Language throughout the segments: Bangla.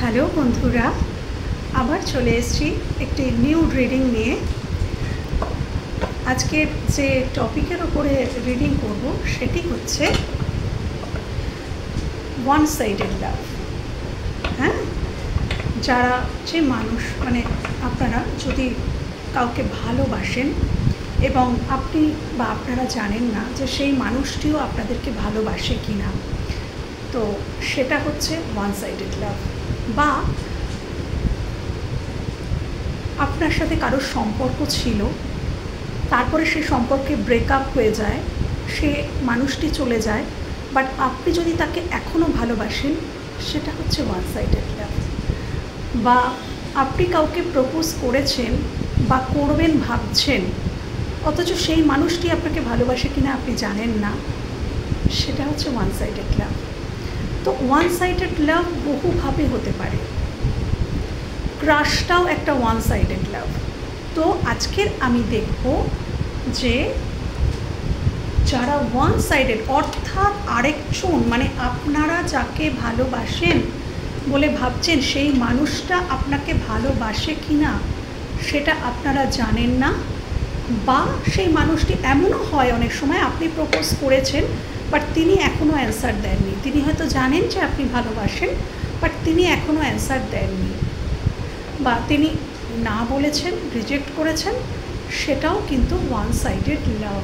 হ্যালো বন্ধুরা, আবার চলে এসেছি একটি নিউ রিডিং নিয়ে। আজকের যে টপিকের ওপরে রিডিং করব সেটি হচ্ছে ওয়ান সাইডেড লাভ। হ্যাঁ, যারা যে মানুষ আপনারা যদি কাউকে ভালোবাসেন এবং আপনি বা আপনারা জানেন না যে সেই মানুষটিও আপনাদেরকে ভালোবাসে কি না, তো সেটা হচ্ছে ওয়ান সাইডেড লাভ। বা আপনার সাথে কারোর সম্পর্ক ছিল, তারপরে সেই সম্পর্কে ব্রেকআপ হয়ে যায়, সে মানুষটি চলে যায়, বাট আপনি যদি তাকে এখনও ভালোবাসেন, সেটা হচ্ছে ওয়ান সাইডেড লাভ। বা আপনি কাউকে প্রপোজ করেছেন বা করবেন ভাবছেন, অথচ সেই মানুষটি আপনাকে ভালোবাসে কিনা আপনি জানেন না, সেটা হচ্ছে ওয়ান সাইডেড লাভ। তো ওয়ান সাইডেড লাভ বহুভাবে হতে পারে। ক্রাশটাও একটা ওয়ান সাইডেড লাভ। তো আজকের আমি দেখব যে যারা ওয়ান সাইডেড, অর্থাৎ আরেকজন আপনারা যাকে ভালোবাসেন বলে ভাবছেন সেই মানুষটা আপনাকে ভালোবাসে কি না সেটা আপনারা জানেন না, বা সেই মানুষটি এমনও হয় অনেক সময় আপনি প্রপোজ করেছেন বাট তিনি এখনও অ্যান্সার দেননি। তিনি হয়তো জানেন যে আপনি ভালোবাসেন, বাট তিনি এখনও অ্যান্সার দেননি, বা তিনি না বলেছেন, রিজেক্ট করেছেন, সেটাও কিন্তু ওয়ান সাইডেড লাভ।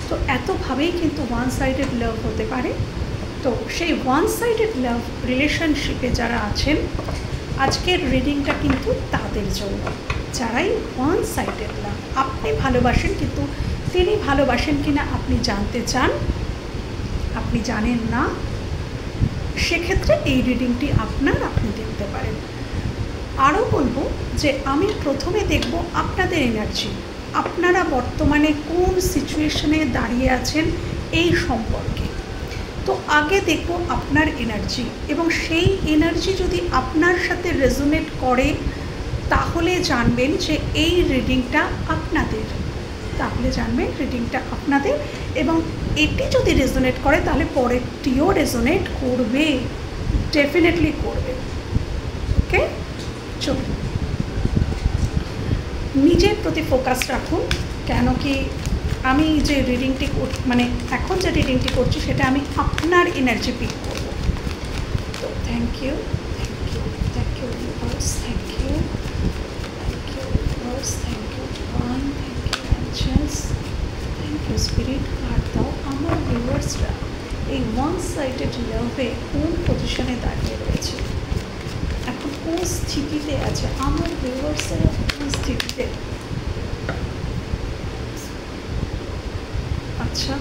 তো এতভাবেই কিন্তু ওয়ান সাইডেড লাভ হতে পারে। তো সেই ওয়ান সাইডেড লাভ রিলেশনশিপে যারা আছেন, আজকের রিডিংটা কিন্তু তাদের জন্য, যারাই ওয়ান সাইডেড লাভ। আপনি ভালোবাসেন কিন্তু তিনি ভালোবাসেন কিনা আপনি জানতে চান, আপনি জানেন না, সেক্ষেত্রে এই রিডিংটি আপনি দেখতে পারেন। আরও বলবো যে আমি প্রথমে দেখব আপনাদের এনার্জি, আপনারা বর্তমানে কোন সিচুয়েশনে দাঁড়িয়ে আছেন এই সম্পর্কে। তো আগে দেখব আপনার এনার্জি, এবং সেই এনার্জি যদি আপনার সাথে রেজোনেট করে তাহলে জানবেন যে এই রিডিংটা আপনাদের, এবং এটি যদি রেজোনেট করে তাহলে পরেরটিও রেজোনেট করবে, ডেফিনেটলি করবে। ওকে, চলুন নিজের প্রতি ফোকাস রাখুন, কেন কি আমি যে রিডিংটি এখন যে রিডিংটি করছি সেটা আমি আপনার এনার্জি পিক করব। তো thank you universe, thank you universe, thank you divine, thank you angels, thank you spirit. আর দাও আমার ভিউয়ার্সরা এই ওয়ান সাইডেড লাভে কোন পজিশনে দাঁড়িয়ে রয়েছে, এখন কোন স্থিতিতে আছে আমার ভিউয়ার্সেরা, কোন স্থিতিতে। আচ্ছা,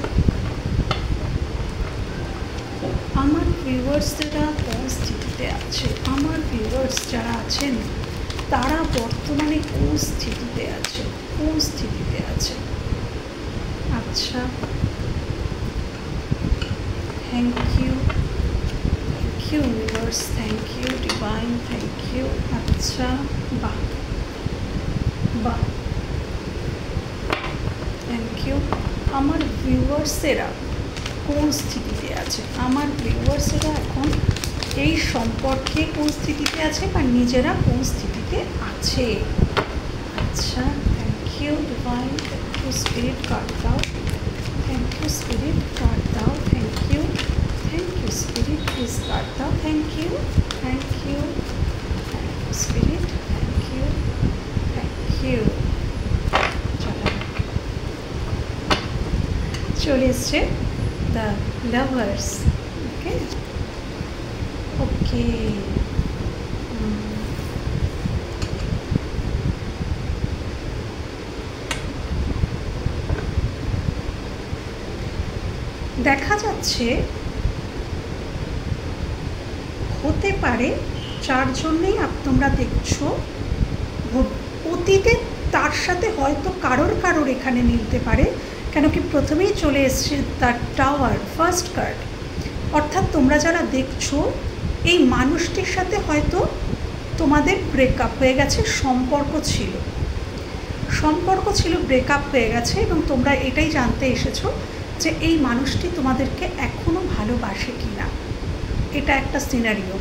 আমার ভিউয়ার্সেরা কোন স্থিতিতে আছে, আমার ভিউয়ার্স যারা আছেন তারা বর্তমানে কোন স্থিতিতে আছে। আচ্ছা, thank you universe, thank you divine, thank you. আচ্ছা, বাহ, থ্যাংক ইউ। আমার ভিউয়ার্সেরা কোন স্থিতিতে আছে, আমার ভিউয়ার্সেরা এখন এই সম্পর্কে কোন স্থিতিতে আছে বা নিজেরা কোন স্থিতিতে আছে। আচ্ছা, thank you divine, thank you spirit, card দাও, থ্যাংক ইউ স্পিরিট, কার্ড দাও, thank you spirit, please card দাও, thank you spirit, thank you. চলে এসছে দ্য লাভার্স। ওকে, দেখা যাচ্ছে হতে পারে যার জন্যেই তোমরা দেখছো অতীতে তার সাথে হয়তো কারোর এখানে মিলতে পারে, কেন কি প্রথমেই চলে এসছে দ্য টাওয়ার, ফার্স্ট কার্ড। অর্থাৎ তোমরা যারা দেখছো এই মানুষটির সাথে হয়তো তোমাদের ব্রেকআপ হয়ে গেছে, সম্পর্ক ছিল, ব্রেকআপ হয়ে গেছে, এবং তোমরা এটাই জানতে এসেছো যে এই মানুষটি তোমাদেরকে এখনও ভালোবাসে কি না। এটা একটা সিনারিও।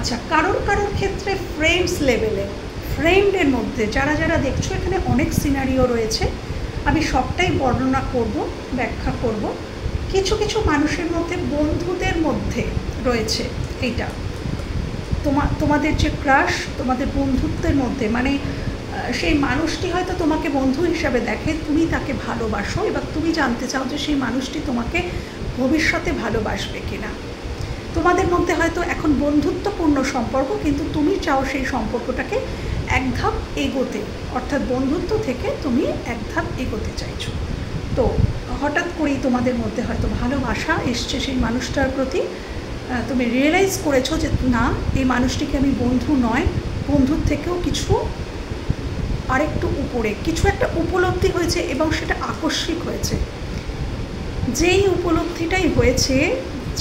আচ্ছা, কারোর কারোর ক্ষেত্রে ফ্রেন্ডস লেভেলে, ফ্রেন্ডের মধ্যে যারা যারা দেখছো, এখানে অনেক সিনারিও রয়েছে, আমি সবটাই বর্ণনা করব, ব্যাখ্যা করব। কিছু কিছু মানুষের মধ্যে, বন্ধুদের মধ্যে রয়েছে এইটা, তোমাদের যে ক্রাশ, তোমাদের বন্ধুত্বের মধ্যে, মানে সেই মানুষটি হয়তো তোমাকে বন্ধু হিসাবে দেখে, তুমি তাকে ভালোবাসো, এবার তুমি জানতে চাও যে সেই মানুষটি তোমাকে ভবিষ্যতে ভালোবাসবে কিনা। তোমাদের মধ্যে হয়তো এখন বন্ধুত্বপূর্ণ সম্পর্ক, কিন্তু তুমি চাও সেই সম্পর্কটাকে এক ধাপ এগোতে, অর্থাৎ বন্ধুত্ব থেকে তুমি এক ধাপ এগোতে চাইছো। তো হঠাৎ করেই তোমাদের মধ্যে হয়তো ভালোবাসা এসছে সেই মানুষটার প্রতি, তুমি রিয়েলাইজ করেছো যে না, এই মানুষটিকে আমি বন্ধু নয়, বন্ধুর থেকেও কিছু আরেকটু উপরে কিছু একটা উপলব্ধি হয়েছে, এবং সেটা আকস্মিক হয়েছে। যেই উপলব্ধিটাই হয়েছে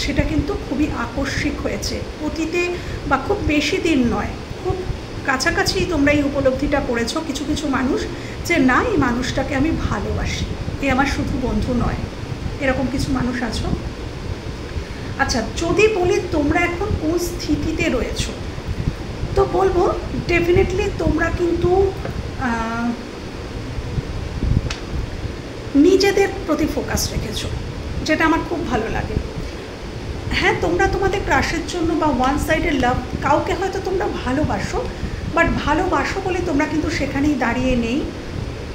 সেটা কিন্তু খুবই আকস্মিক হয়েছে, অতীতে বা খুব বেশি দিন নয়, খুব কাছাকাছি তোমরা এই উপলব্ধিটা করেছো কিছু কিছু মানুষ, যে না, এই মানুষটাকে আমি ভালোবাসি, এ আমার শুধু বন্ধু নয়। এরকম কিছু মানুষ আছো। আচ্ছা, যদি বলি তোমরা এখন কোন স্থিতিতে রয়েছো, তো বলবো ডেফিনেটলি তোমরা কিন্তু নিজেদের প্রতি ফোকাস রেখেছো, যেটা আমার খুব ভালো লাগে। হ্যাঁ, তোমরা তোমাদের ক্রাশের জন্য বা ওয়ান সাইডের লাভ, কাউকে হয়তো তোমরা ভালোবাসো, বাট ভালোবাসো বলে তোমরা কিন্তু সেখানেই দাঁড়িয়ে নেই।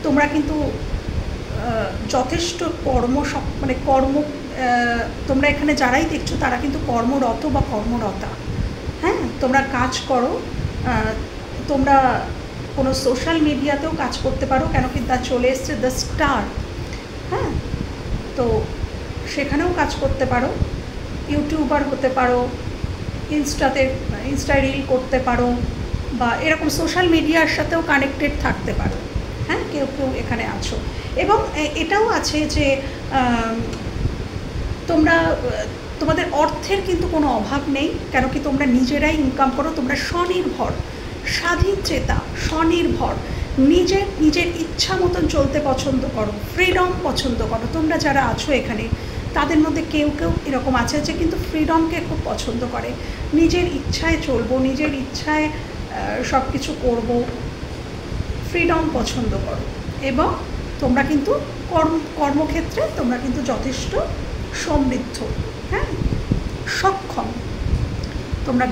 তোমরা কিন্তু যথেষ্ট কর্ম, তোমরা এখানে যারাই দেখছো তারা কিন্তু কর্মরত বা কর্মরতা। হ্যাঁ, তোমরা কাজ করো, তোমরা কোনো সোশ্যাল মিডিয়াতেও কাজ করতে পারো, কেন কি তা চলে এসছে দ্য স্টার। হ্যাঁ, তো সেখানেও কাজ করতে পারো, ইউটিউবার হতে পারো, ইনস্টা রিল করতে পারো, বা এরকম সোশ্যাল মিডিয়ার সাথেও কানেক্টেড থাকতে পারো। হ্যাঁ, কেউ কেউ এখানে আছো, এবং এটাও আছে যে তোমাদের অর্থের কিন্তু কোনো অভাব নেই, কেন কি তোমরা নিজেরাই ইনকাম করো, তোমরা স্বনির্ভর, স্বাধীন চেতা, স্বনির্ভর, নিজের ইচ্ছা মতন চলতে পছন্দ করো, ফ্রিডম পছন্দ করো। তোমরা যারা আছো এখানে, তাদের মধ্যে কেউ কেউ এরকম আছে যে কিন্তু ফ্রিডমকে খুব পছন্দ করে, নিজের ইচ্ছায় চলবো, নিজের ইচ্ছায় সব কিছু করবো, ফ্রিডম পছন্দ করো। এবং তোমরা কিন্তু কর্মক্ষেত্রে তোমরা কিন্তু যথেষ্ট সমৃদ্ধ, হ্যাঁ, সক্ষম। তোমরা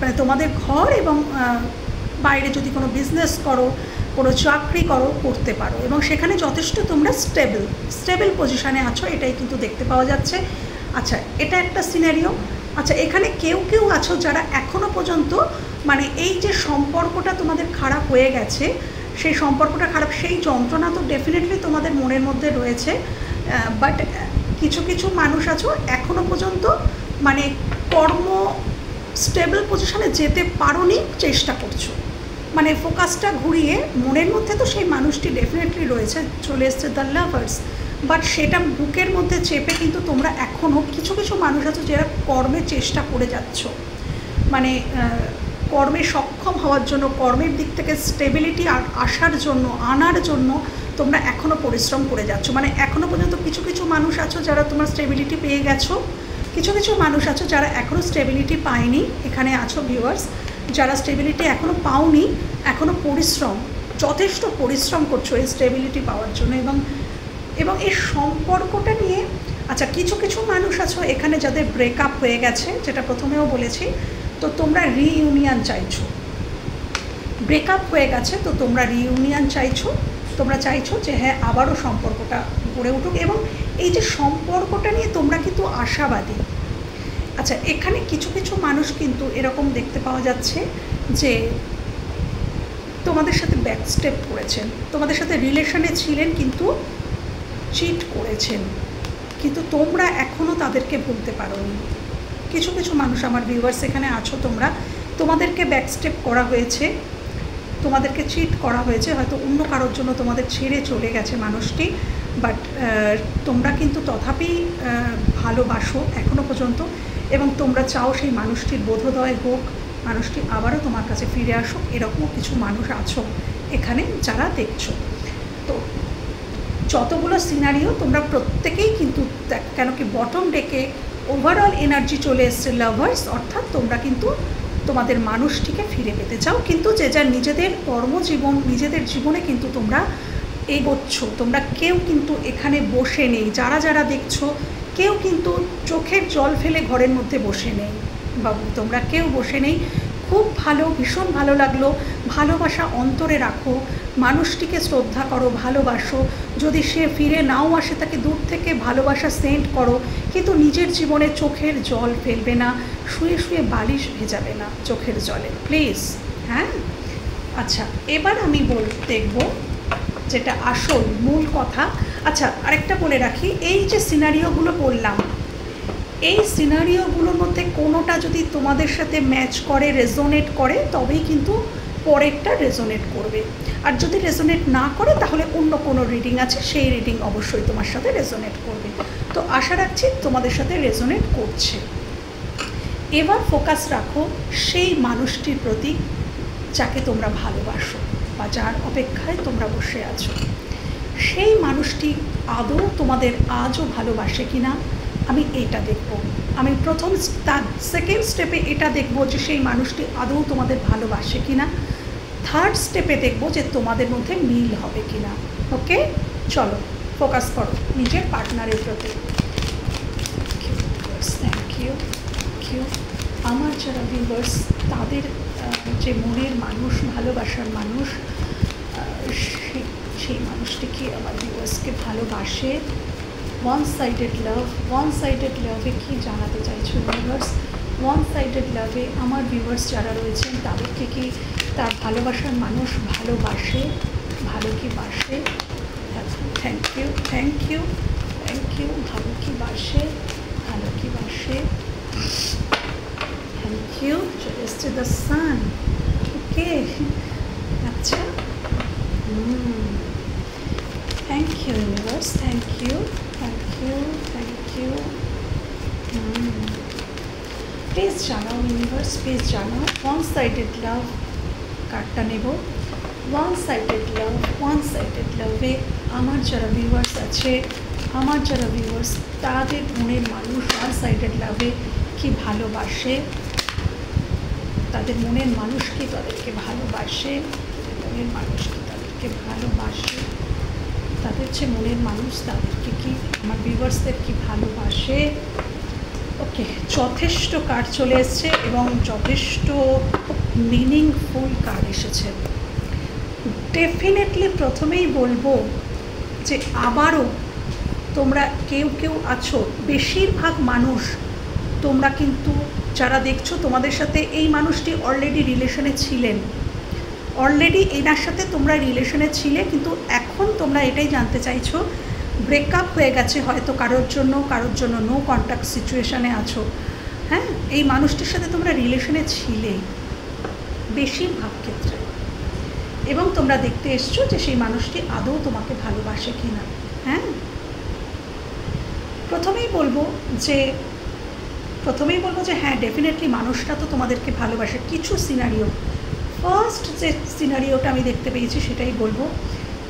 মানে তোমাদের ঘর এবং বাইরে যদি কোনো বিজনেস করো, কোনো চাকরি করতে পারো, এবং সেখানে যথেষ্ট তোমরা স্টেবল পজিশানে আছো, এটাই কিন্তু দেখতে পাওয়া যাচ্ছে। আচ্ছা, এটা একটা সিনারিও। আচ্ছা, এখানে কেউ কেউ আছো যারা এখনও পর্যন্ত, মানে এই যে সম্পর্কটা তোমাদের খারাপ হয়ে গেছে, সেই সম্পর্কটা খারাপ, সেই যন্ত্রণা তো ডেফিনেটলি তোমাদের মনের মধ্যে রয়েছে, বাট কিছু কিছু মানুষ আছো এখনও পর্যন্ত, মানে স্টেবল পজিশনে যেতে পারোনি, চেষ্টা করছো, মানে ফোকাসটা ঘুরিয়ে, মনের মধ্যে তো সেই মানুষটি ডেফিনেটলি রয়েছে, চলে এসছে দ্য লাভার্স, বাট সেটা বুকের মধ্যে চেপে কিন্তু তোমরা এখনও কিছু কিছু মানুষ আছো যারা কর্মে চেষ্টা করে যাচ্ছ, মানে কর্মে সক্ষম হওয়ার জন্য, কর্মের দিক থেকে স্টেবিলিটি আনার জন্য তোমরা এখনও পরিশ্রম করে যাচ্ছ। মানে এখনও পর্যন্ত কিছু কিছু মানুষ আছো যারা তোমরা স্টেবিলিটি পেয়ে গেছো, কিছু কিছু মানুষ আছো যারা এখনও স্টেবিলিটি পায়নি। এখানে আছো ভিউয়ার্স, যারা স্টেবিলিটি এখনও পাওনি, এখনও যথেষ্ট পরিশ্রম করছো এই স্টেবিলিটি পাওয়ার জন্য, এবং এই সম্পর্কটা নিয়ে। আচ্ছা, কিছু কিছু মানুষ আছো এখানে যাদের ব্রেকআপ হয়ে গেছে, যেটা প্রথমেও বলেছি, তো তোমরা রিইউনিয়ন চাইছো। ব্রেকআপ হয়ে গেছে, তো তোমরা রিইউনিয়ন চাইছো, তোমরা চাইছো যে হ্যাঁ, আবারও সম্পর্কটা গড়ে উঠুক, এবং এই যে সম্পর্কটা নিয়ে তোমরা কিন্তু আশাবাদী। আচ্ছা, এখানে কিছু কিছু মানুষ কিন্তু এরকম দেখতে পাওয়া যাচ্ছে যে তোমাদের সাথে ব্যাকস্টেপ করেছেন, তোমাদের সাথে রিলেশনে ছিলেন কিন্তু চিট করেছেন, কিন্তু তোমরা এখনও তাদেরকে ভুলতে পারোনি। কিছু কিছু মানুষ আমার ভিউয়ার্স এখানে আছো, তোমাদেরকে ব্যাকস্টেপ করা হয়েছে, তোমাদেরকে চিট করা হয়েছে, হয়তো অন্য কারোর জন্য তোমাদের ছেড়ে চলে গেছে মানুষটি, বাট তোমরা কিন্তু তথাপি ভালোবাসো এখনও পর্যন্ত, এবং তোমরা চাও সেই মানুষটির বোধোদয় হোক, মানুষটি আবারও তোমার কাছে ফিরে আসুক। এরকমও কিছু মানুষ আছো এখানে যারা দেখছো। তো যতগুলো সিনারিও, তোমরা প্রত্যেকেই কিন্তু, কেন কি বটম ডেকে ওভারঅল এনার্জি চলে এসছে লাভার্স, অর্থাৎ তোমরা কিন্তু তোমাদের মানুষটিকে ফিরে পেতে চাও, কিন্তু যে যার নিজেদের কর্মজীবন, নিজেদের জীবনে কিন্তু তোমরা এগোচ্ছ। তোমরা কেউ কিন্তু এখানে বসে নেই, যারা যারা দেখছো কেউ কিন্তু চোখের জল ফেলে ঘরের মধ্যে বসে নেই বাবু, তোমরা কেউ বসে নেই। খুব ভালো, ভীষণ ভালো লাগলো। ভালোবাসা অন্তরে রাখো, মানুষটিকে শ্রদ্ধা করো, ভালোবাসো। যদি সে ফিরে নাও আসে তাকে দূর থেকে ভালোবাসা সেন্ড করো, কিন্তু নিজের জীবনে চোখের জল ফেলবে না, শুয়ে শুয়ে বালিশ ভেজাবে না চোখের জলে, প্লিজ। হ্যাঁ, আচ্ছা, এবার আমি দেখব যেটা আসল মূল কথা। আচ্ছা, আরেকটা বলে রাখি, এই যে সিনারিওগুলো বললাম, এই সিনারিওগুলোর মধ্যে কোনোটা যদি তোমাদের সাথে ম্যাচ করে, রেজোনেট করে, তবেই কিন্তু পরেরটা রেজোনেট করবে। আর যদি রেজোনেট না করে তাহলে অন্য কোনো রিডিং আছে, সেই রিডিং অবশ্যই তোমার সাথে রেজোনেট করবে। তো আশা রাখছি তোমাদের সাথে রেজোনেট করছে। এবার ফোকাস রাখো সেই মানুষটির প্রতি যাকে তোমরা ভালোবাসো বা যার অপেক্ষায় তোমরা বসে আছো। সেই মানুষটি আদৌ তোমাদের আজও ভালোবাসে কিনা আমি এটা দেখব। আমি সেকেন্ড স্টেপে এটা দেখব যে সেই মানুষটি আদৌ তোমাদের ভালোবাসে কিনা। থার্ড স্টেপে দেখব যে তোমাদের মধ্যে মিল হবে কিনা। ওকে, চলো ফোকাস করো নিজের পার্টনারের প্রতি। Thank you, thank you. আমার যারা ভিউয়ার্স, তাদের যে মনের মানুষ, ভালোবাসার মানুষ, সেই মানুষটি কি আমার ভিউয়ার্সকে ভালোবাসে? ওয়ান সাইডেড লাভে কী জানাতে চাইছো ভিউয়ার্স? ওয়ান সাইডেড লাভে আমার ভিউয়ার্স যারা রয়েছেন তাদেরকে কি তার ভালোবাসার মানুষ ভালোবাসে, ভালো কি বাসে? Thank you, thank you, thank you. ভালো কি বাসে, ভালো কি বাসে। Thank you. চলে এসছে দ্য সান। ওকে, আচ্ছা, thank you universe, thank you, thank you, thank you. Please জানাও ইউনিভার্স, প্লিজ জানাও। ওয়ান সাইডেড লাভ কার্ডটা নেব। ওয়ান সাইডেড লাভে আমার যারা ভিউয়ার্স আছে, আমার যারা ভিউয়ার্স, তাদের মনের মানুষ ওয়ান সাইডেড লাভে কি ভালোবাসে, তাদের মনের মানুষ কি তাদেরকে ভালোবাসে, মনের মানুষ কি তাদেরকে ভালোবাসে, তাদের যে মনের মানুষ তাদেরকে কি আমার ভিউয়ার্সদের কি ভালোবাসে। ওকে, যথেষ্ট কার্ড চলে এসছে এবং যথেষ্ট মিনিংফুল কার্ড এসেছে। ডেফিনেটলি প্রথমেই বলবো যে আবারও তোমরা কেউ আছো, বেশিরভাগ মানুষ তোমরা কিন্তু যারা দেখছো তোমাদের সাথে এই মানুষটি অলরেডি রিলেশনে ছিলেন, অলরেডি এনার সাথে তোমরা রিলেশনে ছিলে, কিন্তু এখন তোমরা এটাই জানতে চাইছো, ব্রেকআপ হয়ে গেছে হয়তো কারোর জন্য নো কন্ট্যাক্ট সিচুয়েশানে আছো। হ্যাঁ, এই মানুষটির সাথে তোমরা রিলেশনে ছিলে বেশিরভাগ ক্ষেত্রে, এবং তোমরা দেখতে এসছো যে সেই মানুষটি আদৌ তোমাকে ভালোবাসে কি না। হ্যাঁ, প্রথমেই বলবো যে হ্যাঁ, ডেফিনেটলি মানুষটা তো তোমাদেরকে ভালোবাসে। কিছু সিনারিও, ফার্স্ট যে সিনারিওটা আমি দেখতে পেয়েছি সেটাই বলবো।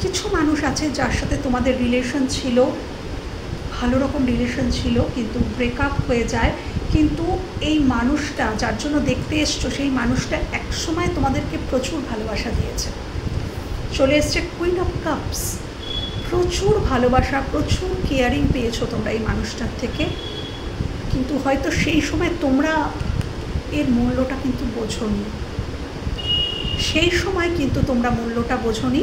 কিছু মানুষ আছে যার সাথে তোমাদের রিলেশন ছিল, ভালো রকম রিলেশন ছিল, কিন্তু ব্রেকআপ হয়ে যায়। কিন্তু এই মানুষটা যার জন্য দেখতে এসছো, সেই মানুষটা একসময় তোমাদেরকে প্রচুর ভালোবাসা দিয়েছে। চলে এসছে কুইন অফ কাপস। প্রচুর ভালোবাসা, প্রচুর কেয়ারিং পেয়েছো তোমরা এই মানুষটার থেকে, কিন্তু হয়তো সেই সময় তোমরা এর মূল্যটা কিন্তু বোঝোনি। সেই সময় কিন্তু তোমরা মূল্যটা বোঝোনি,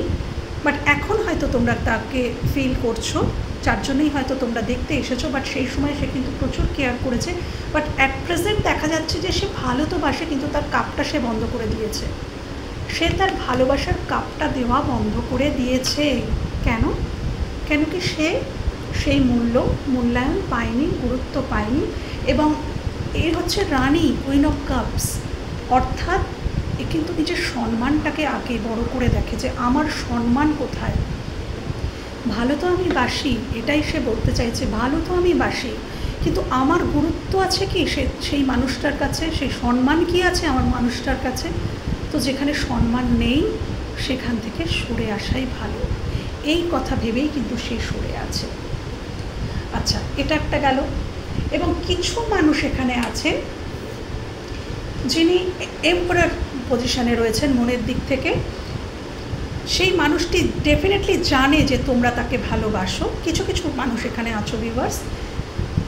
বাট এখন হয়তো তোমরা তাকে ফিল করছো, যার জন্যই হয়তো তোমরা দেখতে এসেছো। বাট সেই সময় সে কিন্তু প্রচুর কেয়ার করেছে, বাট অ্যাট প্রেজেন্ট দেখা যাচ্ছে যে সে ভালো তো বাসে, কিন্তু তার কাপটা সে বন্ধ করে দিয়েছে। সে তার ভালোবাসার কাপটা দেওয়া বন্ধ করে দিয়েছে। কেন কি সে সেই মূল্যায়ন পায়নি, গুরুত্ব পায়নি। এবং এর হচ্ছে রানী, কুইন অফ কাপস, অর্থাৎ এ কিন্তু নিজের সম্মানটাকে আগে বড় করে দেখে যে আমার সম্মান কোথায়। ভালো তো আমি বাসি, এটাই সে বলতে চাইছে, ভালো তো আমি বাসি, কিন্তু আমার গুরুত্ব আছে কি সেই মানুষটার কাছে, সেই সম্মান কি আছে আমার মানুষটার কাছে। তো যেখানে সম্মান নেই সেখান থেকে সরে আসাই ভালো, এই কথা ভেবেই কিন্তু সে সরে আছে। আচ্ছা, এটা একটা গেল। এবং কিছু মানুষ এখানে আছে যিনি এম্পারার পজিশনে রয়েছেন মনের দিক থেকে, সেই মানুষটি ডেফিনেটলি জানে যে তোমরা তাকে ভালোবাসো। কিছু কিছু মানুষ এখানে আছো ভিউয়ার্স,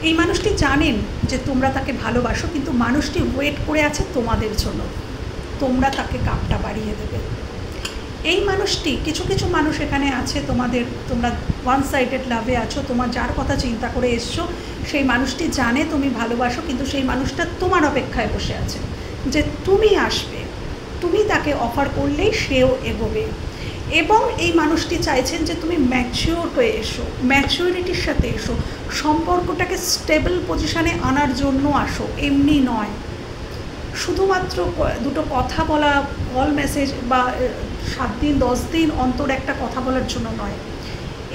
এই মানুষটি জানেন যে তোমরা তাকে ভালোবাসো, কিন্তু মানুষটি ওয়েট করে আছে তোমাদের জন্য, তোমরা তাকে কাপটা বাড়িয়ে দেবে। এই মানুষটি, কিছু কিছু মানুষ এখানে আছে তোমরা ওয়ান সাইডেড লাভে আছো, তোমার যার কথা চিন্তা করে এসছো সেই মানুষটি জানে তুমি ভালোবাসো, কিন্তু সেই মানুষটা তোমার অপেক্ষায় বসে আছে যে তুমি আসবে, তুমি তাকে অফার করলেই সেও এগোবে। এবং এই মানুষটি চাইছেন যে তুমি ম্যাচিওর হয়ে এসো, ম্যাচিওরিটির সাথে এসো, সম্পর্কটাকে স্টেবল পজিশানে আনার জন্য আসো, এমনি নয় শুধুমাত্র দুটো কথা বলা, কল মেসেজ বা 7 দিন 10 দিন অন্তর একটা কথা বলার জন্য নয়।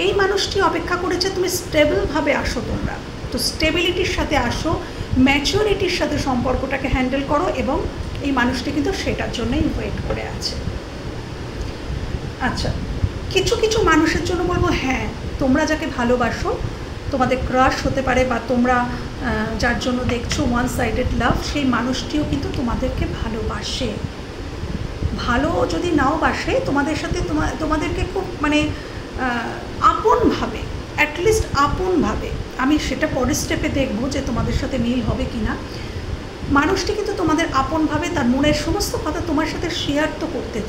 এই মানুষটি অপেক্ষা করেছে তুমি স্টেবলভাবে আসো, তোমরা তো স্টেবিলিটির সাথে আসো, ম্যাচিওরিটির সাথে সম্পর্কটাকে হ্যান্ডেল করো, এবং এই মানুষটি কিন্তু সেটার জন্যই ওয়েট করে আছে। আচ্ছা, কিছু কিছু মানুষের জন্য বলবো, হ্যাঁ তোমরা যাকে ভালোবাসো, তোমাদের ক্রাশ হতে পারে, বা তোমরা যার জন্য দেখছো ওয়ান সাইডেড লাভ, সেই মানুষটিও কিন্তু তোমাদেরকে ভালোবাসে। ভালো যদি নাও বাসে, তোমাদের সাথে তোমাদেরকে খুব মানে আপনভাবে, অ্যাটলিস্ট আপনভাবে, আমি সেটা পরের স্টেপে দেখবো যে তোমাদের সাথে মিল হবে কি না। মানুষটি কিন্তু তোমাদের আপনভাবে তার মনের সমস্ত কথা তোমার সাথে শেয়ার তো করতে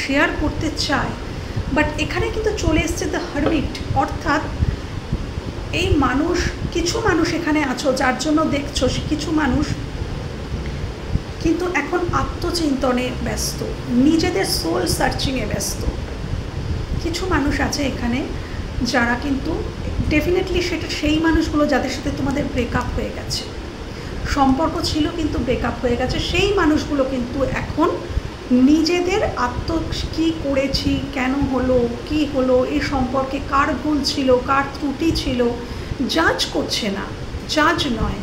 শেয়ার করতে চায়, বাট এখানে কিন্তু চলে এসছে দ্য হারমিট, অর্থাৎ এই মানুষ, কিছু মানুষ এখানে আছো যার জন্য দেখছো, কিছু মানুষ কিন্তু এখন আত্মচিন্তনে ব্যস্ত, নিজেদের সোল সার্চিংয়ে ব্যস্ত। কিছু মানুষ আছে এখানে যারা কিন্তু ডেফিনেটলি সেটা সেই মানুষগুলো যাদের সাথে তোমাদের ব্রেকআপ হয়ে গেছে, সম্পর্ক ছিল কিন্তু ব্রেকআপ হয়ে গেছে, সেই মানুষগুলো কিন্তু এখন নিজেদের কী করেছি, কেন হলো, কি হলো, এই সম্পর্কে কার ভুল ছিল, কার ত্রুটি ছিল, জাজ করছে না, জাজ নয়,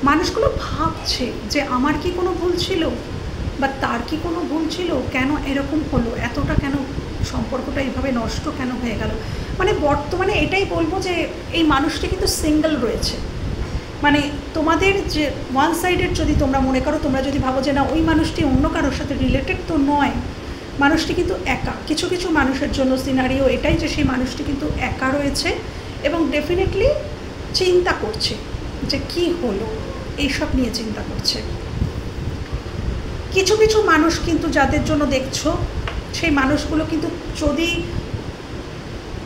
মানুষগুলো ভাবছে যে আমার কি কোনো ভুল ছিল, বা তার কি কোনো ভুল ছিল, কেন এরকম হলো, এতটা কেন সম্পর্কটা এইভাবে নষ্ট কেন হয়ে গেল। মানে বর্তমানে এটাই বলবো যে এই মানুষটি কিন্তু সিঙ্গেল রয়েছে, মানে তোমাদের যে ওয়ান সাইডেড যদি তোমরা মনে করো, তোমরা যদি ভাবো যে না ওই মানুষটি অন্য কারোর সাথে রিলেটেড, তো নয়, মানুষটি কিন্তু একা। কিছু কিছু মানুষের জন্য সিনারিও এটাই যে সেই মানুষটি কিন্তু একা রয়েছে এবং ডেফিনেটলি চিন্তা করছে যে কি হলো, এইসব নিয়ে চিন্তা করছে। কিছু কিছু মানুষ কিন্তু যাদের জন্য দেখছো, সেই মানুষগুলো কিন্তু, যদি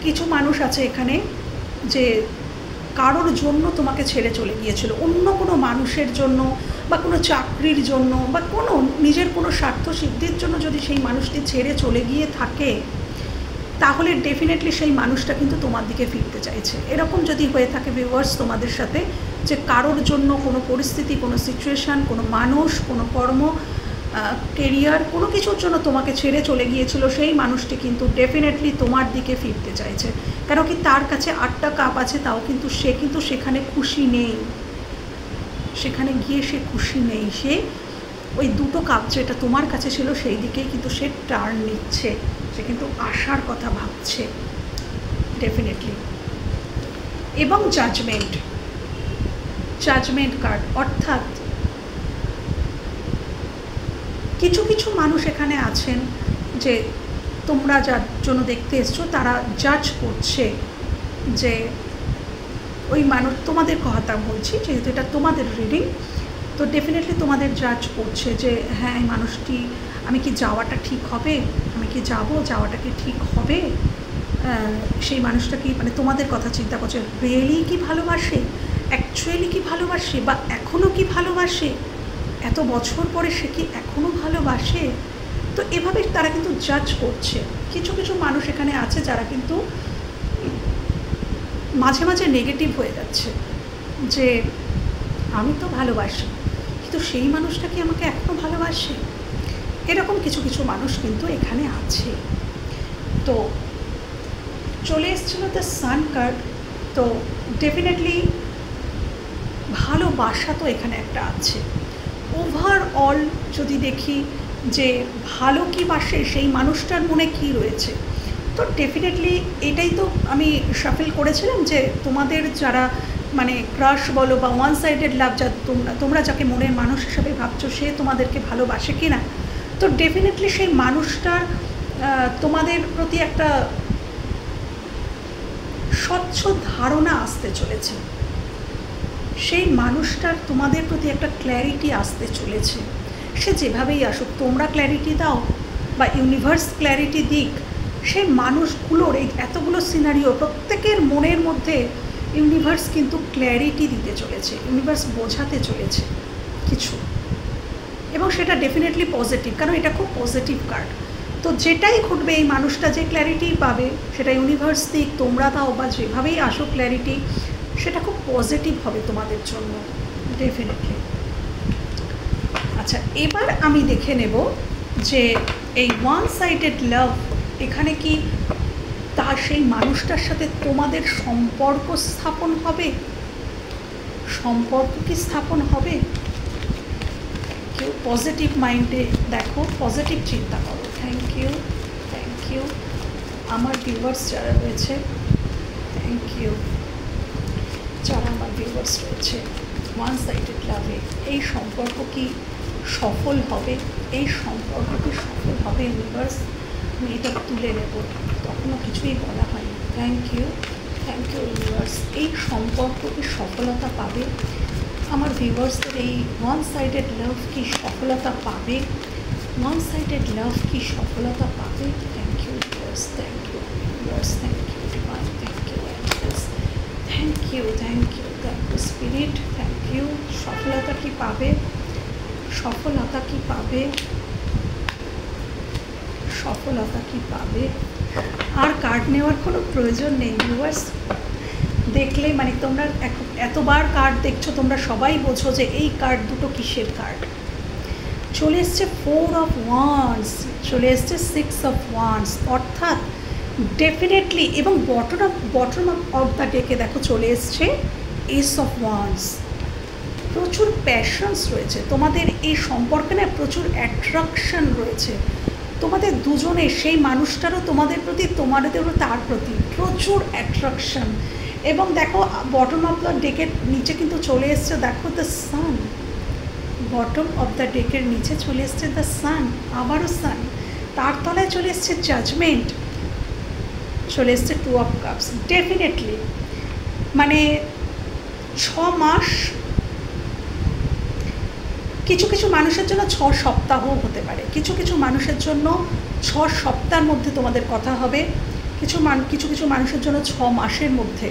কিছু মানুষ আছে এখানে যে কারোর জন্য তোমাকে ছেড়ে চলে গিয়েছিল, অন্য কোনো মানুষের জন্য বা কোনো চাকরির জন্য বা কোনো নিজের কোনো স্বার্থ সিদ্ধির জন্য যদি সেই মানুষটি ছেড়ে চলে গিয়ে থাকে, তাহলে ডেফিনেটলি সেই মানুষটা কিন্তু তোমার দিকে ফিরতে চাইছে। এরকম যদি হয়ে থাকে ভিউয়ার্স তোমাদের সাথে, যে কারোর জন্য কোনো পরিস্থিতি, কোনো সিচুয়েশান, কোনো মানুষ, কোনো কর্ম, কেরিয়ার, কোনো কিছুর জন্য তোমাকে ছেড়ে চলে গিয়েছিল, সেই মানুষটি কিন্তু ডেফিনেটলি তোমার দিকে ফিরতে চাইছে। কেন কি, তার কাছে 8টা কাপ আছে, তাও কিন্তু সে কিন্তু সেখানে খুশি নেই, সেখানে গিয়ে সে খুশি নেই, সে ওই 2টো কাপ যেটা তোমার কাছে ছিল সেই দিকেই কিন্তু সে টার্ন নিচ্ছে, সে কিন্তু আসার কথা ভাবছে ডেফিনেটলি। এবং জাজমেন্ট কার্ড, অর্থাৎ কিছু কিছু মানুষ এখানে আছেন যে তোমরা যার জন্য দেখতে এসছো, তারা জাজ করছে যে ওই মানুষ, তোমাদের কথা বলছি যেহেতু এটা তোমাদের রিডিং, তো ডেফিনেটলি তোমাদের জাজ করছে যে হ্যাঁ এই মানুষটি, আমি কি যাওয়াটা ঠিক হবে, আমি কি যাওয়াটা কি ঠিক হবে, সেই মানুষটা কি, মানে তোমাদের কথা চিন্তা করছে, রিয়েলি কি ভালোবাসে, অ্যাকচুয়ালি কি ভালোবাসে, বা এখনও কি ভালোবাসে, এত বছর পরে সে কি এখনও ভালোবাসে। তো এভাবে তারা কিন্তু জাজ করছে। কিছু কিছু মানুষ এখানে আছে যারা কিন্তু মাঝে মাঝে নেগেটিভ হয়ে যাচ্ছে যে আমি তো ভালোবাসি, কিন্তু সেই মানুষটা কি আমাকে এখনও ভালোবাসে। এরকম কিছু কিছু মানুষ কিন্তু এখানে আছে। তো চলে এসেছিলো দ্য সান কার্ড, তো ডেফিনেটলি ভালোবাসা তো এখানে একটা আছে। ওভারঅল যদি দেখি যে ভালো কি বাসে, সেই মানুষটার মনে কি রয়েছে, তো ডেফিনেটলি এটাই তো আমি শাফেল করেছিলাম যে তোমাদের যারা মানে ক্রাশ বলো বা ওয়ান সাইডেড লাভ, যা তোমরা যাকে মনের মানুষ হিসাবে ভাবছো সে তোমাদেরকে ভালোবাসে কি না, তো ডেফিনেটলি সেই মানুষটার তোমাদের প্রতি একটা স্বচ্ছ ধারণা আসতে চলেছে, সেই মানুষটার তোমাদের প্রতি একটা ক্ল্যারিটি আসতে চলেছে। সে যেভাবেই আসুক, তোমরা ক্ল্যারিটি দাও বা ইউনিভার্স ক্ল্যারিটি দিক, সেই মানুষগুলোর এই এতগুলো সিনারিও প্রত্যেকের মনের মধ্যে ইউনিভার্স কিন্তু ক্ল্যারিটি দিতে চলেছে, ইউনিভার্স বোঝাতে চলেছে কিছু, এবং সেটা ডেফিনেটলি পজিটিভ, কারণ এটা খুব পজিটিভ কার্ড। তো যেটাই ঘটবে এই মানুষটা যে ক্ল্যারিটি পাবে, সেটা ইউনিভার্স দিক, তোমরা দাও বা যেভাবেই আসো ক্ল্যারিটি, সেটা খুব পজিটিভ হবে তোমাদের জন্য ডেফিনেটলি। আচ্ছা, এবার আমি দেখে নেব যে এই ওয়ান সাইডেড লাভ এখানে কি তার সেই মানুষটার সাথে তোমাদের সম্পর্ক স্থাপন হবে, সম্পর্ক কি স্থাপন হবে? কেউ পজিটিভ মাইন্ডে দেখো, পজিটিভ চিন্তা করো। থ্যাংক ইউ, থ্যাংক ইউ আমার ভিউয়ার্স যারা রয়েছে, থ্যাংক ইউ যারা আমার ভিউয়ার্স রয়েছে। ওয়ান সাইডেড লাভে এই সম্পর্ক কি সফল হবে, এই সম্পর্ক কি সফল হবে ইউনিভার্স? আমি এটা তুলে নেব, তখনও কিছুই বলা হয়নি। Thank you universe. এই সম্পর্ক কি সফলতা পাবে? আমার ভিউয়ার্সদের এই ওয়ান সাইডেড লাভ কি সফলতা পাবে? ওয়ান সাইডেড লাভ কি সফলতা পাবে? Thank you universe, thank you universe, thank you divine, thank you angels, thank you, thank you, thank you spirit, thank you. সফলতা কি পাবে? সফলতা কি পাবে? সফলতা কি পাবে? আর কার্ড নেওয়ার কোনো প্রয়োজন নেই ভিউয়ার্স, দেখলে মানে তোমরা এতবার কার্ড দেখছো, তোমরা সবাই বোঝো যে এই কার্ড দুটো কিসের কার্ড। চলে এসছে 4 অফ ওয়ান্ডস, চলে এসছে 6 অফ ওয়ান্ডস, অর্থাৎ ডেফিনেটলি, এবং বটম অফ দ্য ডেকে দেখো চলে এসছে এস অফ ওয়ান্ডস। প্রচুর প্যাশনস রয়েছে তোমাদের এই সম্পর্কে, না প্রচুর অ্যাট্রাকশন রয়েছে তোমাদের দুজনের, সেই মানুষটারও তোমাদের প্রতি, তোমাদেরও তার প্রতি প্রচুর অ্যাট্রাকশন। এবং দেখো বটম অফ দ্য ডেকের নিচে কিন্তু চলে এসছে, দেখো the sun, bottom of the ডেকের নিচে চলে এসছে দ্য সান, আবারও সান, তার তলায় চলে এসছে জাজমেন্ট, চলে এসছে 2 অফ কাপস। ডেফিনেটলি মানে 6 মাস, কিছু কিছু মানুষের জন্য 6 সপ্তাহও হতে পারে, কিছু কিছু মানুষের জন্য 6 সপ্তাহের মধ্যে তোমাদের কথা হবে, কিছু কিছু মানুষের জন্য 6 মাসের মধ্যে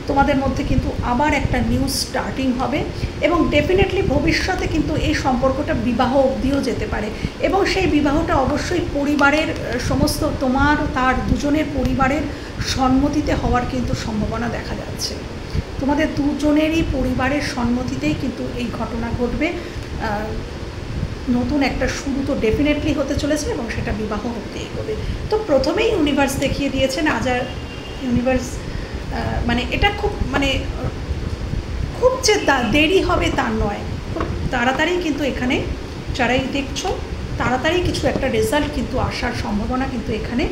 তোমাদের মধ্যে কিন্তু আবার একটা নিউ স্টার্টিং হবে। এবং ডেফিনেটলি ভবিষ্যতে কিন্তু এই সম্পর্কটা বিবাহ অবধিও যেতে পারে, এবং সেই বিবাহটা অবশ্যই পরিবারের সমস্ত, তোমার তার দুজনের পরিবারের সম্মতিতে হওয়ার কিন্তু সম্ভাবনা দেখা যাচ্ছে। তোমাদের দুজনেরই পরিবারের সম্মতিতেই কিন্তু এই ঘটনা ঘটবে। নতুন একটা শুরু তো ডেফিনেটলি হতে চলেছে, এবং সেটা বিবাহ হতেই হবে। তো প্রথমেই ইউনিভার্স দেখিয়ে দিয়েছেন, আজ আর ইউনিভার্স মানে এটা খুব খুব যে দেরি হবে তা নয়, খুব তাড়াতাড়ি কিন্তু এখানে যারাই দেখছো, তাড়াতাড়ি কিছু একটা রেজাল্ট কিন্তু আসার সম্ভাবনা কিন্তু এখানে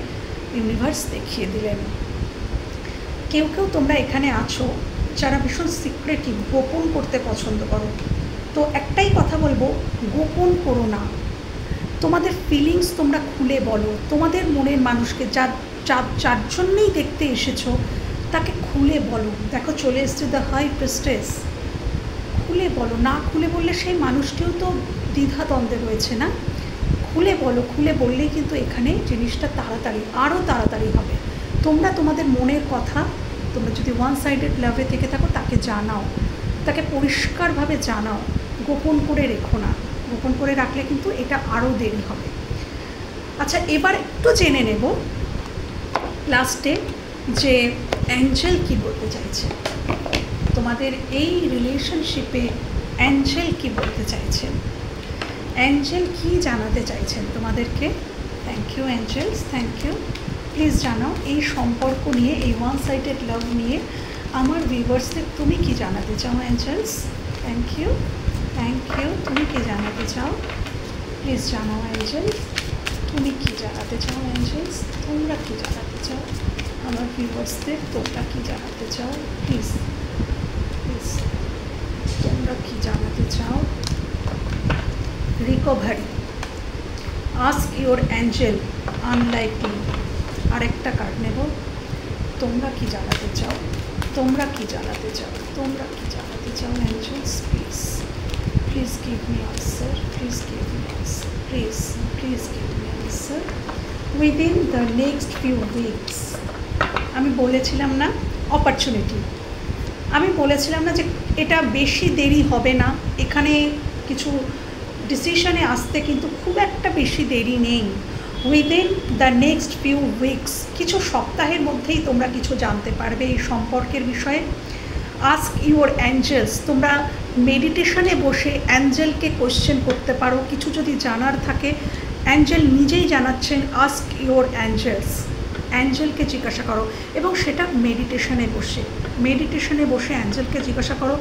ইউনিভার্স দেখিয়ে দিলেন। কেউ কেউ তোমরা এখানে আছো যারা ভীষণ সিক্রেটিভ, গোপন করতে পছন্দ করো, তো একটাই কথা বলবো, গোপন করো না, তোমাদের ফিলিংস তোমরা খুলে বলো, তোমাদের মনের মানুষকে যার জন্যেই দেখতে এসেছো তাকে খুলে বলো। দেখো চলে এসছে দ্য হাই প্রিস্টেস, খুলে বলো, না খুলে বললে সেই মানুষটিও তো দ্বিধাদ্বন্দ্বে রয়েছে না, খুলে বলো, খুলে বললেই কিন্তু এখানে জিনিসটা তাড়াতাড়ি, আরও তাড়াতাড়ি হবে। তোমরা তোমাদের মনের কথা, তোমরা যদি ওয়ান সাইডেড লাভে থেকে থাকো তাকে জানাও, তাকে পরিষ্কারভাবে জানাও, গোপন করে রেখো না, গোপন করে রাখলে কিন্তু এটা আরও দেরি হবে। আচ্ছা, এবার একটু জেনে নেব লাস্টে যে অ্যাঞ্জেল কি বলতে চাইছে তোমাদের এই রিলেশনশিপে, অ্যাঞ্জেল কি বলতে চাইছেন, অ্যাঞ্জেল কি জানাতে চাইছেন তোমাদেরকে। Thank you angels, thank you. Please জানাও এই সম্পর্ক নিয়ে, এই ওয়ান সাইডেড লাভ নিয়ে আমার ভিউয়ার্সদের তুমি কি জানাতে চাও angels. Thank you, thank you. তুমি কি জানাতে চাও প্লিজ জানাও অ্যাঞ্জেলস, তুমি কি জানাতে চাও অ্যাঞ্জেলস, তোমরা কি জানাতে চাও আমার ভিউয়ার্সদের, তোমরা কি জানাতে চাও প্লিজ এঞ্জেলস তোমরা কি জানাতে চাও? Recovery, ask your Angel, unlikely. আরেকটা কার্ড নেব। তোমরা কি জানাতে চাও? তোমরা কি জানাতে চাও? তোমরা কি জানাতে চাও? Angels please, please give me answer, please give me answer, please please give me answer within the next few weeks. আমি বলেছিলাম না অপরচুনিটি, আমি বলেছিলাম না যে এটা বেশি দেরি হবে না, এখানে কিছু ডিসিশনে আসতে কিন্তু খুব একটা বেশি দেরি নেই। Within the next few weeks, কিছু সপ্তাহের মধ্যেই তোমরা কিছু জানতে পারবে এই সম্পর্কের বিষয়ে। আস্ক ইউর অ্যাঞ্জেলস, তোমরা মেডিটেশনে বসে অ্যাঞ্জেলকে কোয়েশ্চেন করতে পারো, কিছু যদি জানার থাকে। অ্যাঞ্জেল নিজেই জানাচ্ছেন, আস্ক ইউর অ্যাঞ্জেলস, অ্যাঞ্জেলকে জিজ্ঞাসা করো, এবং সেটা মেডিটেশনে বসে অ্যাঞ্জেলকে জিজ্ঞাসা করো।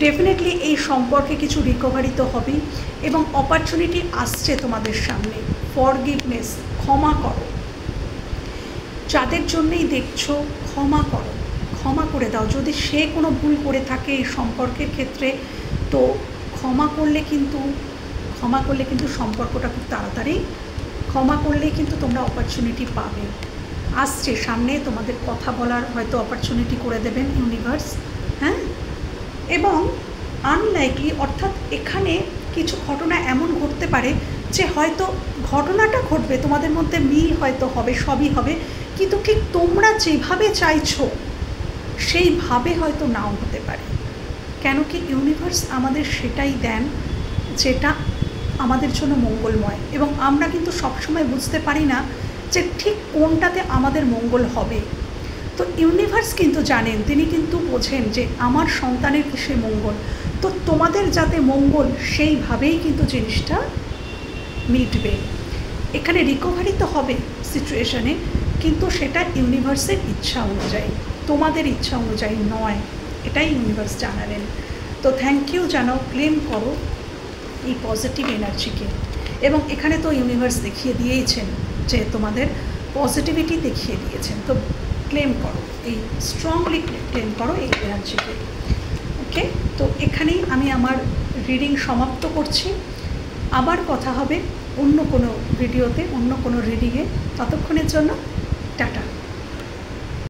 ডেফিনেটলি এই সম্পর্কে কিছু রিকভারি তো হবেই, এবং অপরচুনিটি আসছে তোমাদের সামনে। ফরগিভনেস, ক্ষমা করো, যাদের জন্যই দেখছো ক্ষমা করো, ক্ষমা করে দাও। যদি সে কোনো ভুল করে থাকে এই সম্পর্কের ক্ষেত্রে, তো ক্ষমা করলে কিন্তু সম্পর্কটা খুব তাড়াতাড়ি, ক্ষমা করলেই কিন্তু তোমরা অপরচুনিটি পাবে। আসছে সামনে তোমাদের কথা বলার হয়তো অপরচুনিটি করে দেবেন ইউনিভার্স, হ্যাঁ। এবং আনলাইকলি, অর্থাৎ এখানে কিছু ঘটনা এমন ঘটতে পারে যে হয়তো ঘটনাটা ঘটবে, তোমাদের মধ্যে মিল হয়তো হবে, সবই হবে, কিন্তু ঠিক তোমরা যেভাবে চাইছো সেইভাবে হয়তো নাও হতে পারে। কেন কি ইউনিভার্স আমাদের সেটাই দেন যেটা আমাদের জন্য মঙ্গলময়, এবং আমরা কিন্তু সবসময় বুঝতে পারি না যে ঠিক কোনটাতে আমাদের মঙ্গল হবে। তো ইউনিভার্স কিন্তু জানেন, তিনি কিন্তু বোঝেন যে আমার সন্তানের কিসে মঙ্গল, তো তোমাদের যাতে মঙ্গল সেইভাবেই কিন্তু জিনিসটা মিটবে। এখানে রিকভারি তো হবে সিচুয়েশনে, কিন্তু সেটা ইউনিভার্সের ইচ্ছা অনুযায়ী, তোমাদের ইচ্ছা অনুযায়ী নয়, এটাই ইউনিভার্স জানালেন। তো থ্যাংক ইউ জানাও, ক্লেম করো এই পজিটিভ এনার্জিকে। এবং এখানে তো ইউনিভার্স দেখিয়ে দিয়েইছেন যে তোমাদের পজিটিভিটি দেখিয়ে দিয়েছেন, তো ক্লেম করো, এই স্ট্রংলি ক্লেম করো এই এনার্জিকে। ওকে, তো এখানেই আমি আমার রিডিং সমাপ্ত করছি। আবার কথা হবে অন্য কোনো ভিডিওতে, অন্য কোনো রিডিংয়ে। ততক্ষণের জন্য টাটা।